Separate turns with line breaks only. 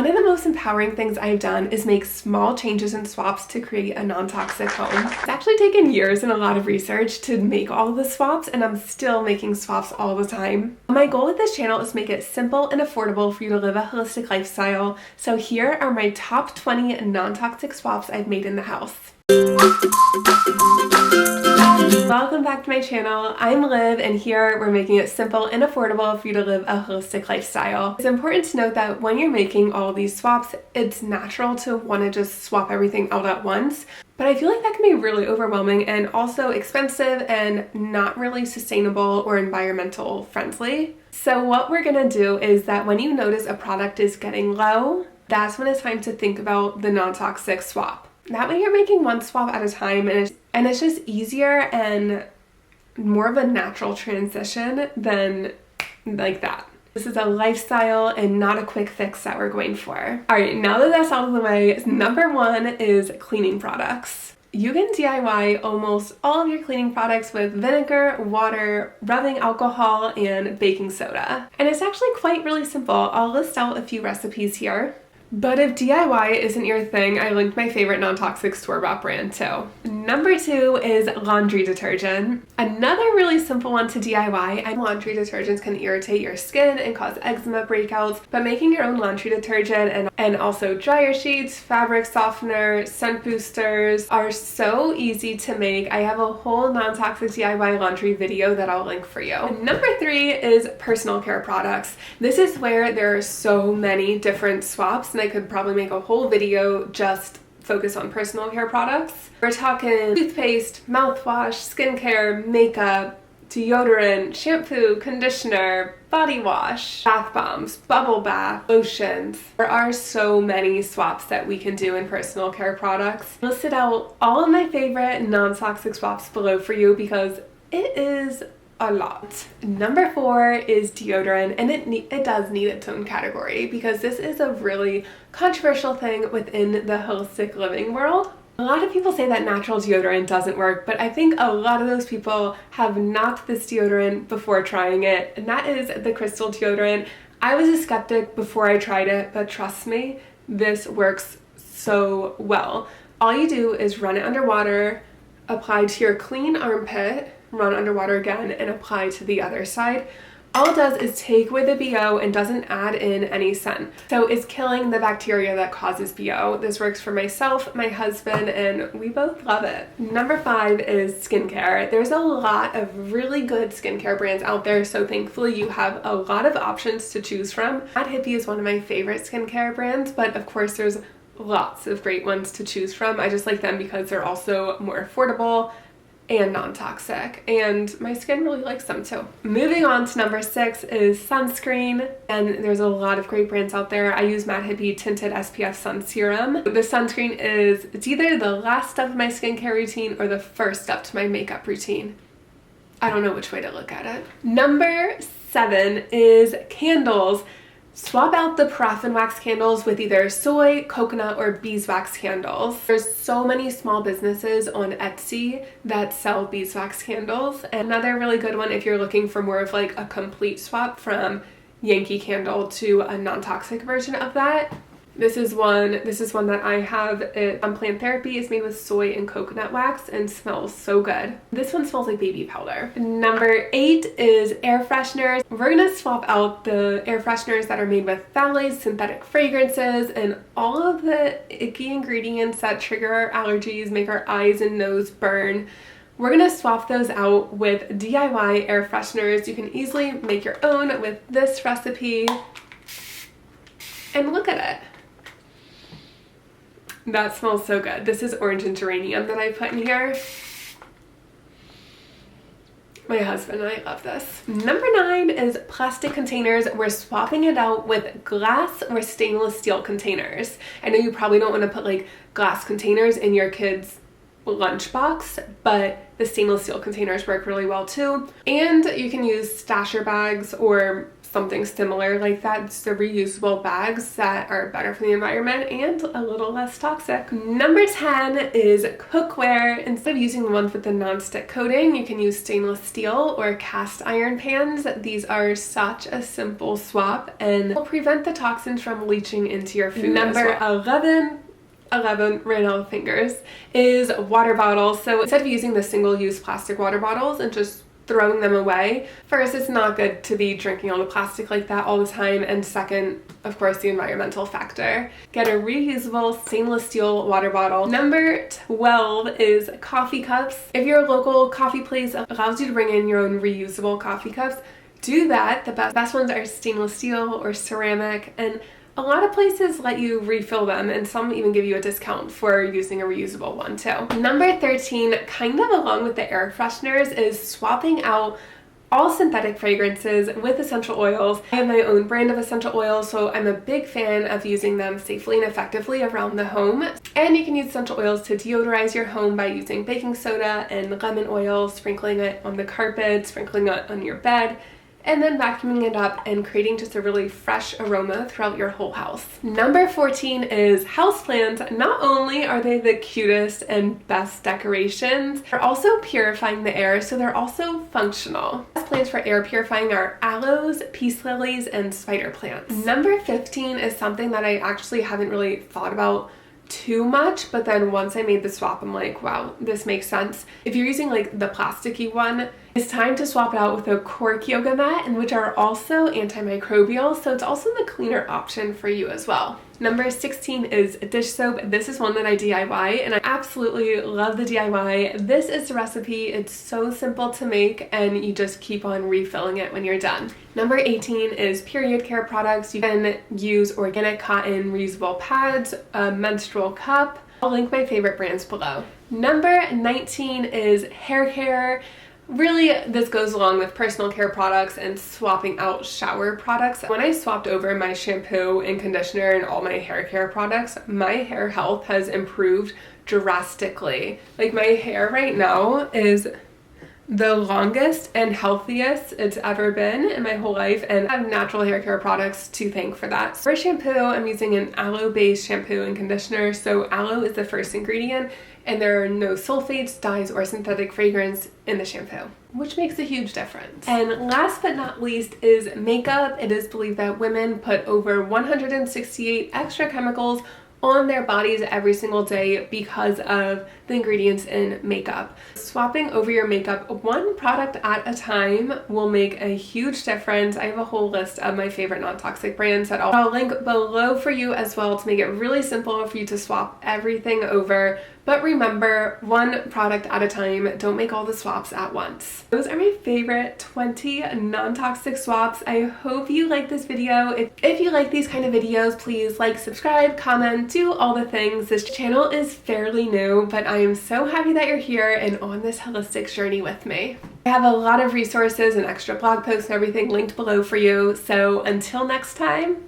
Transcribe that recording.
One of the most empowering things I've done is make small changes in swaps to create a non-toxic home. It's actually taken years and a lot of research to make all of the swaps, and I'm still making swaps all the time. My goal with this channel is to make it simple and affordable for you to live a holistic lifestyle. So here are my top 20 non-toxic swaps I've made in the house. Welcome back to my channel. I'm Liv, and here we're making it simple and affordable for you to live a holistic lifestyle. It's important to note that when you're making all these swaps, it's natural to want to just swap everything out at once. But I feel like that can be really overwhelming and also expensive and not really sustainable or environmental friendly. So what we're gonna do is that when you notice a product is getting low, that's when it's time to think about the non-toxic swap. That way you're making one swap at a time, and it's just easier and more of a natural transition than like that. This is a lifestyle and not a quick fix that we're going for. All right, now that that's out of the way, number one is cleaning products. You can DIY almost all of your cleaning products with vinegar, water, rubbing alcohol, and baking soda. And it's actually quite really simple. I'll list out a few recipes here. But if DIY isn't your thing, I linked my favorite non-toxic store-bought brand too. Number two is laundry detergent. Another really simple one to DIY. And laundry detergents can irritate your skin and cause eczema breakouts, but making your own laundry detergent and also dryer sheets, fabric softener, scent boosters are so easy to make. I have a whole non-toxic DIY laundry video that I'll link for you. And number three is personal care products. This is where there are so many different swaps, and I could probably make a whole video just focus on personal care products. We're talking toothpaste, mouthwash, skincare, makeup, deodorant, shampoo, conditioner, body wash, bath bombs, bubble bath, lotions. There are so many swaps that we can do in personal care products. I listed out all of my favorite non-toxic swaps below for you because it is a lot. Number four is deodorant, and it does need its own category because this is a really controversial thing within the holistic living world. A lot of people say that natural deodorant doesn't work, but I think a lot of those people have knocked this deodorant before trying it, and that is the crystal deodorant. I was a skeptic before I tried it, but trust me, this works so well. All you do is run it underwater, apply to your clean armpit, run underwater again, and apply to the other side. All it does is take away the BO and doesn't add in any scent. So it's killing the bacteria that causes BO. This works for myself, my husband, and we both love it. Number five is skincare. There's a lot of really good skincare brands out there, so thankfully you have a lot of options to choose from. Mad Hippie is one of my favorite skincare brands, but of course there's lots of great ones to choose from. I just like them because they're also more affordable and non-toxic, and my skin really likes them too. Moving on to number six is sunscreen, and there's a lot of great brands out there. I use Mad Hippie Tinted SPF Sun Serum. The sunscreen it's either the last step of my skincare routine or the first step to my makeup routine. I don't know which way to look at it. Number seven is candles. Swap out the paraffin wax candles with either soy, coconut, or beeswax candles. There's so many small businesses on Etsy that sell beeswax candles. And another really good one if you're looking for more of like a complete swap from Yankee Candle to a non-toxic version of that. This is one that I have on Plant Therapy. It's made with soy and coconut wax and smells so good. This one smells like baby powder. Number eight is air fresheners. We're gonna swap out the air fresheners that are made with phthalates, synthetic fragrances, and all of the icky ingredients that trigger our allergies, make our eyes and nose burn. We're gonna swap those out with DIY air fresheners. You can easily make your own with this recipe. And look at it. That smells so good. This is orange and geranium that I put in here. My husband and I love this. Number nine is plastic containers. We're swapping it out with glass or stainless steel containers. I know you probably don't want to put like glass containers in your kids' lunchbox, but the stainless steel containers work really well too. And you can use stasher bags or something similar like that. It's the reusable bags that are better for the environment and a little less toxic. Number 10 is cookware. Instead of using the ones with the non-stick coating, you can use stainless steel or cast iron pans. These are such a simple swap and will prevent the toxins from leaching into your food. Number 11 ran out of fingers, is water bottles. So instead of using the single-use plastic water bottles and just throwing them away, first, it's not good to be drinking all the plastic like that all the time, and second, of course, the environmental factor. Get a reusable stainless steel water bottle. Number 12 is coffee cups. If your local coffee place allows you to bring in your own reusable coffee cups, do that. The best ones are stainless steel or ceramic, and a lot of places let you refill them, and some even give you a discount for using a reusable one too. Number 13, kind of along with the air fresheners, is swapping out all synthetic fragrances with essential oils. I have my own brand of essential oils, so I'm a big fan of using them safely and effectively around the home. And you can use essential oils to deodorize your home by using baking soda and lemon oil, sprinkling it on the carpet, sprinkling it on your bed, and then vacuuming it up and creating just a really fresh aroma throughout your whole house. Number 14 is houseplants. Not only are they the cutest and best decorations, they're also purifying the air, so they're also functional. Best plants for air purifying are aloes, peace lilies, and spider plants. Number 15 is something that I actually haven't really thought about too much, but then once I made the swap, I'm like, wow, this makes sense. If you're using like the plasticky one, it's time to swap it out with a cork yoga mat, and which are also antimicrobial, so it's also the cleaner option for you as well. Number 16 is dish soap. This is one that I DIY, and I absolutely love the DIY. This is the recipe. It's so simple to make, and you just keep on refilling it when you're done. Number 18 is period care products. You can use organic cotton reusable pads, a menstrual cup. I'll link my favorite brands below. Number 19 is hair care. Really, this goes along with personal care products and swapping out shower products. When I swapped over my shampoo and conditioner and all my hair care products, my hair health has improved drastically. Like, my hair right now is the longest and healthiest it's ever been in my whole life, and I have natural hair care products to thank for that. For shampoo, I'm using an aloe-based shampoo and conditioner. So aloe is the first ingredient, and there are no sulfates, dyes, or synthetic fragrance in the shampoo, which makes a huge difference. And last but not least is makeup. It is believed that women put over 168 extra chemicals on their bodies every single day because of the ingredients in makeup. Swapping over your makeup one product at a time will make a huge difference. I have a whole list of my favorite non-toxic brands that I'll link below for you as well to make it really simple for you to swap everything over. But remember, one product at a time. Don't make all the swaps at once. Those are my favorite 20 non-toxic swaps. I hope you like this video. If you like these kind of videos, please like, subscribe, comment, do all the things. This channel is fairly new, but I am so happy that you're here and on this holistic journey with me. I have a lot of resources and extra blog posts and everything linked below for you. So until next time,